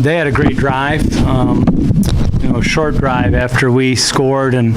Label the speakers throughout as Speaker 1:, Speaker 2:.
Speaker 1: They had a great drive. Short drive after we scored and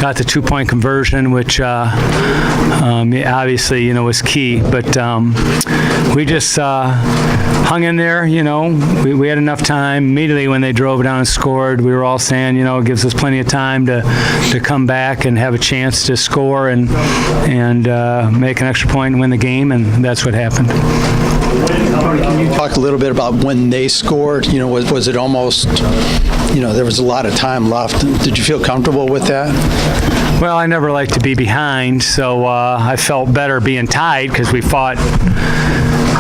Speaker 1: got the 2-point conversion, which obviously, was key. But we just hung in there. We had enough time. Immediately when they drove down and scored, we were all saying, it gives us plenty of time to come back and have a chance to score and make an extra point and win the game, and that's what happened.
Speaker 2: Can you talk a little bit about when they scored? Was it almost, there was a lot of time left. Did you feel comfortable with that?
Speaker 1: Well, I never like to be behind, so I felt better being tied because we fought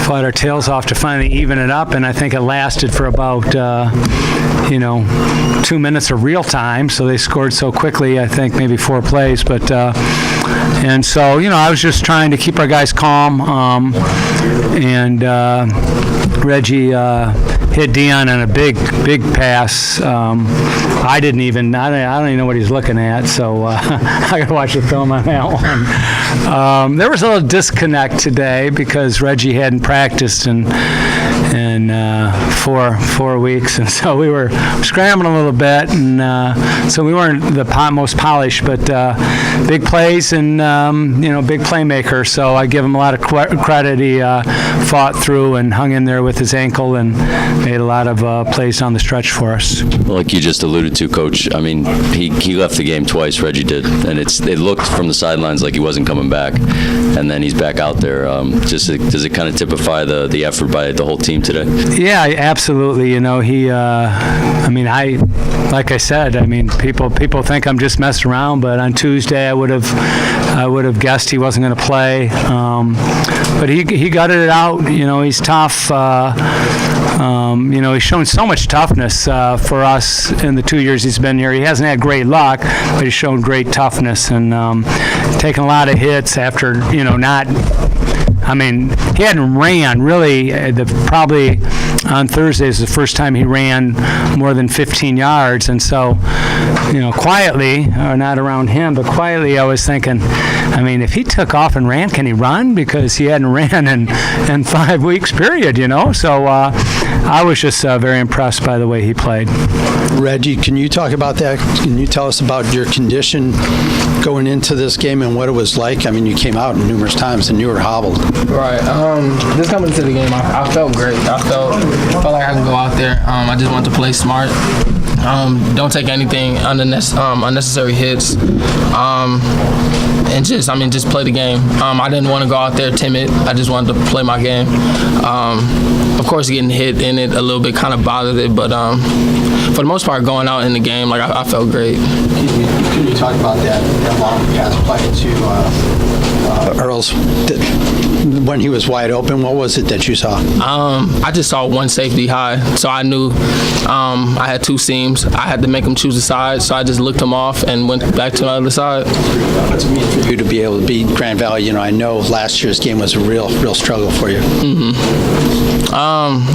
Speaker 1: our tails off to finally even it up, and I think it lasted for about 2 minutes of real time, so they scored so quickly, I think maybe 4 plays, but and so I was just trying to keep our guys calm, and Reggie hit Dion on a big pass. I don't even know what he's looking at, so I got to watch the film on that one. There was a little disconnect today because Reggie hadn't practiced in 4 weeks, and so we were scrambling a little bit, and so we weren't the most polished, but big plays and big playmaker. So I give him a lot of credit. He fought through and hung in there with his ankle and made a lot of plays on the stretch for us.
Speaker 3: Like you just alluded to, Coach, I mean, he left the game twice, Reggie did, and it looked from the sidelines like he wasn't coming back, and then he's back out there. Does it kind of typify the effort by the whole team today? Yeah,
Speaker 1: absolutely. Like I said, people think I'm just messing around, but on Tuesday I would have guessed he wasn't going to play. But he gutted it out. He's tough. He's shown so much toughness for us in the 2 years he's been here. He hasn't had great luck, but he's shown great toughness and taken a lot of hits after, not. He hadn't ran really. Probably on Thursday is the first time he ran more than 15 yards, and so, quietly, or not around him, but quietly, I was thinking, if he took off and ran, can he run? Because he hadn't ran in 5 weeks, period. So I was just very impressed by the way he played.
Speaker 2: Reggie, can you talk about that? Can you tell us about your condition going into this game and what it was like? You came out numerous times and you were hobbled.
Speaker 4: Right. Just coming into the game, I felt great. I felt like I could go out there. I just wanted to play smart. Don't take anything unnecessary hits. And just play the game. I didn't want to go out there timid. I just wanted to play my game. Of course, getting hit in it a little bit kind of bothered it, but for the most part, going out in the game, I felt great.
Speaker 2: Can you talk about that long pass play to Earls when he was wide open? What was it that you saw?
Speaker 4: I just saw one safety high, so I knew I had 2 seams. I had to make him choose a side, so I just looked him off and went back to the other side.
Speaker 2: What's it mean for you to be able to beat Grand Valley? I know last year's game was a real struggle for you.
Speaker 4: Mm-hmm.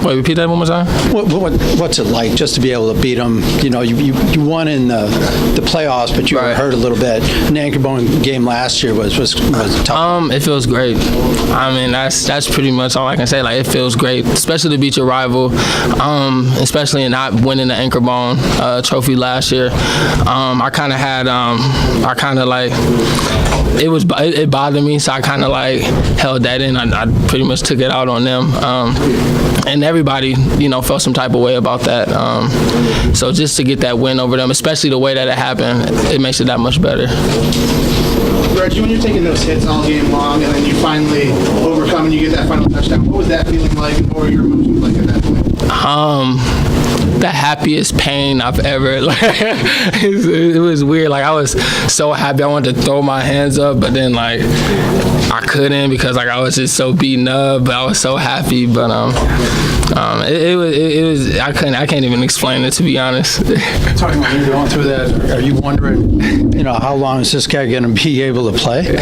Speaker 4: Wait, repeat that one more time?
Speaker 2: What's it like just to be able to beat them? You won in the playoffs, but you were hurt a little bit. An Anchorbone game last year was tough.
Speaker 4: It feels great. That's pretty much all I can say. It feels great, especially to beat your rival, especially in not winning the Anchorbone trophy last year. It bothered me, so I kind of held that in. I pretty much took it out on them, and everybody felt some type of way about that. So just to get that win over them, especially the way that it happened, it makes it that much better.
Speaker 5: Reggie, when you're taking those hits all game long and then you finally overcome and you get that final touchdown, what was that feeling like, and what were your emotions like at that point?
Speaker 4: The happiest pain I've ever, it was weird. I was so happy. I wanted to throw my hands up, but then I couldn't because I was just so beaten up, but I was so happy. But it was I can't even explain it, to be honest.
Speaker 2: Talking about you going through that, are you wondering, how long is this guy going to be able to play?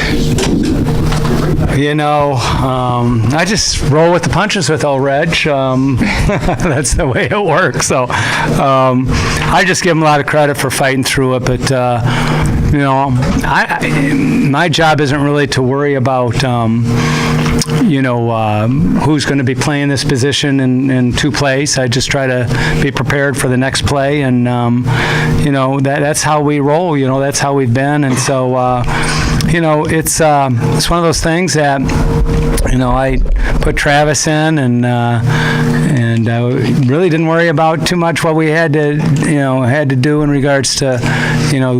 Speaker 1: I just roll with the punches with old Reg. That's the way it works. So I just give him a lot of credit for fighting through it. But, my job isn't really to worry about who's going to be playing this position in two plays. I just try to be prepared for the next play, and that's how we roll. That's how we've been, and so it's one of those things that I put Travis in, and really didn't worry about too much what we had to do in regards to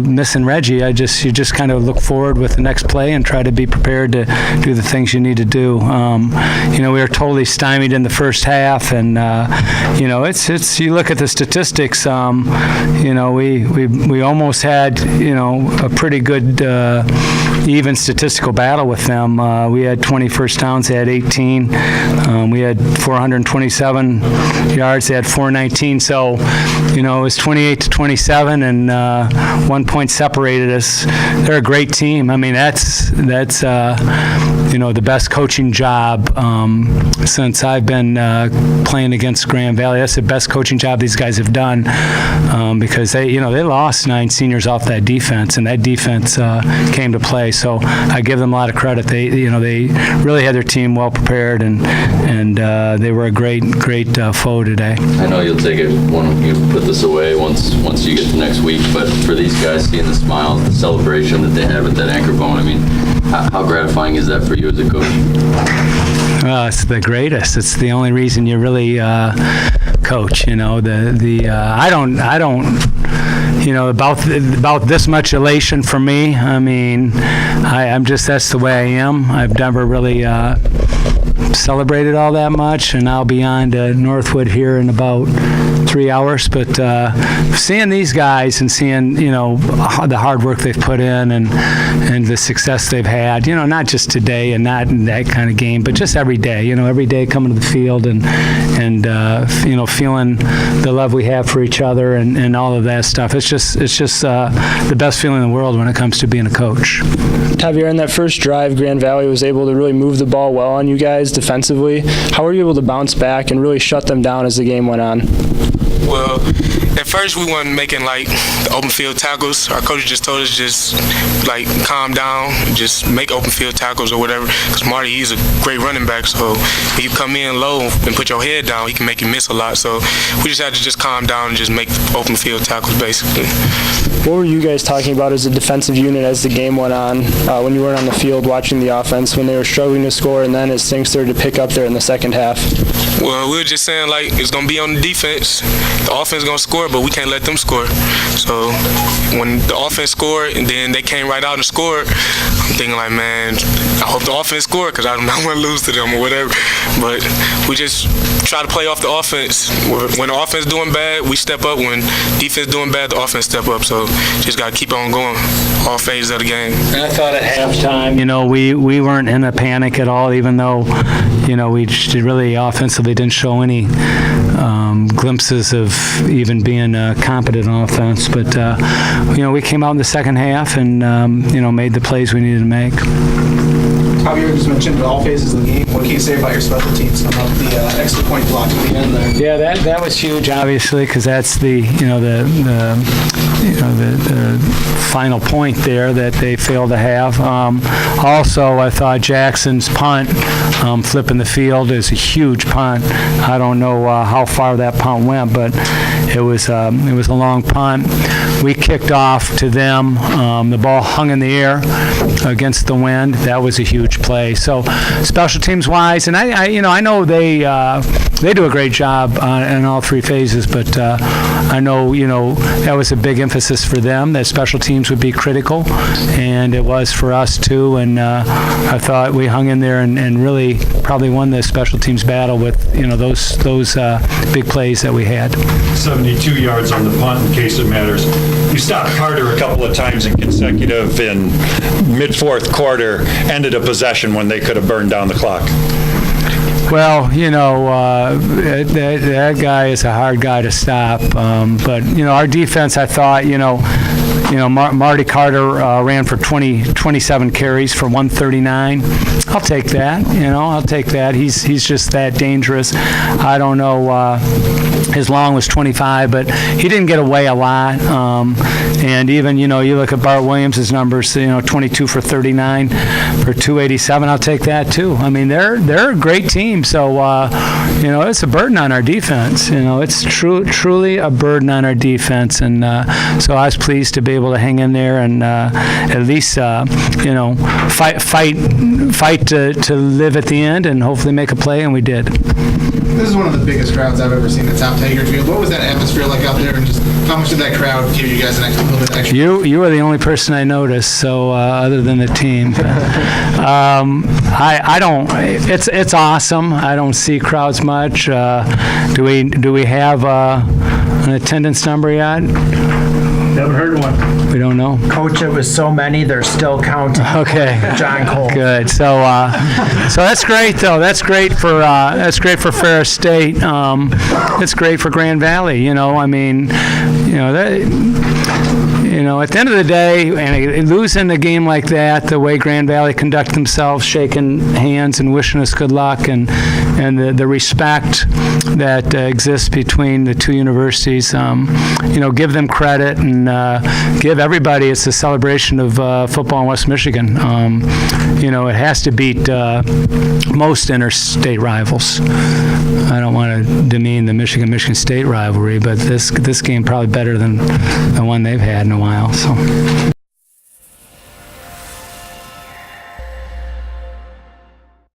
Speaker 1: missing Reggie. You just kind of look forward with the next play and try to be prepared to do the things you need to do. We were totally stymied in the first half, and it's you look at the statistics. We almost had a pretty good even statistical battle with them. We had 20 first downs, they had 18. We had 427 yards, they had 419. So it was 28-27, and 1 point separated us. They're a great team. I mean, that's the best coaching job since I've been playing against Grand Valley. That's the best coaching job these guys have done, because they lost 9 seniors off that defense, and that defense came to play. So I give them a lot of credit. They really had their team well prepared, and they were a great foe today.
Speaker 3: I know you'll take it when you put this away once you get to next week, but for these guys, seeing the smiles, the celebration that they have at that anchor bone, I mean, how gratifying is that for you as a coach?
Speaker 1: It's the greatest. It's the only reason you really coach. I don't. About this much elation for me. I mean, I'm just, that's the way I am. I've never really celebrated all that much, and I'll be on to Northwood here in about 3 hours. But seeing these guys and seeing the hard work they've put in and the success they've had, not just today and not in that kind of game, but just every day. Every day coming to the field and feeling the love we have for each other and all of that stuff. It's just the best feeling in the world when it comes to being a coach.
Speaker 6: Javier, in that first drive, Grand Valley was able to really move the ball well on you guys defensively. How were you able to bounce back and really shut them down as the game went on?
Speaker 7: Well, at first we weren't making the open field tackles. Our coach just told us calm down, just make open field tackles or whatever. Because Marty, he's a great running back, so if you come in low and put your head down, he can make you miss a lot. So we just had to just calm down and just make open field tackles, basically.
Speaker 6: What were you guys talking about as a defensive unit as the game went on, when you weren't on the field watching the offense, when they were struggling to score, and then as things started to pick up there in the second half?
Speaker 7: Well, we were just saying it's going to be on the defense. The offense is going to score, but we can't let them score. So when the offense scored and then they came right out and scored, I'm thinking man, I hope the offense scored because I don't want to lose to them or whatever. But we just try to play off the offense. When the offense doing bad, we step up. When defense doing bad, the offense step up. So just got to keep on going all phases of the game.
Speaker 1: And I thought at halftime, we weren't in a panic at all, even though, we really offensively didn't show any glimpses of even being competent on offense. But, we came out in the second half and, made the plays we needed to make.
Speaker 5: Javier just mentioned all phases of the game. What can you say about your special teams about the extra point block at the end there?
Speaker 1: Yeah, that was huge, obviously, because that's the final point there that they failed to have. Also, I thought Jackson's punt, flipping the field, is a huge punt. I don't know how far that punt went, but it was a long punt. We kicked off to them. The ball hung in the air against the wind. That was a huge play. So special teams wise, and I know they do a great job in all three phases, but I know that was a big emphasis for them, that special teams would be critical, and it was for us too. And I thought we hung in there and really probably won the special teams battle with those big plays that we had.
Speaker 8: 72 yards on the punt, in case it matters. You stopped Carter a couple of times in consecutive in mid-fourth quarter, ended a possession when they could have burned down the clock.
Speaker 1: Well, that guy is a hard guy to stop. But our defense, I thought, Marty Carter ran for 27 carries for 139. I'll take that. I'll take that. He's just that dangerous. I don't know. His long was 25, but he didn't get away a lot. And even, you look at Bart Williams' numbers, 22 for 39 for 287. I'll take that too. I mean, they're a great team. So, it's a burden on our defense. It's truly a burden on our defense. And so I was pleased to be able to hang in there and at least, fight to live at the end and hopefully make a play, and we did.
Speaker 5: This is one of the biggest crowds I've ever seen at Tom Taggart Field. What was that atmosphere like out there, and just how much did that crowd give you guys a little bit extra?
Speaker 1: You were the only person I noticed, so other than the team. I don't. It's awesome. I don't see crowds much. Do we have an attendance number yet?
Speaker 9: Never heard one.
Speaker 1: We don't know.
Speaker 9: Coach, it was so many, they're still counting.
Speaker 1: Okay.
Speaker 9: John Cole.
Speaker 1: Good. So that's great, though. That's great for Ferris State. It's great for Grand Valley. At the end of the day, and losing a game like that, the way Grand Valley conduct themselves, shaking hands and wishing us good luck, and the respect that exists between the two universities, give them credit and give everybody. It's a celebration of football in West Michigan. It has to beat most interstate rivals. I don't want to demean the Michigan State rivalry, but this game probably better than the one they've had in a while. So.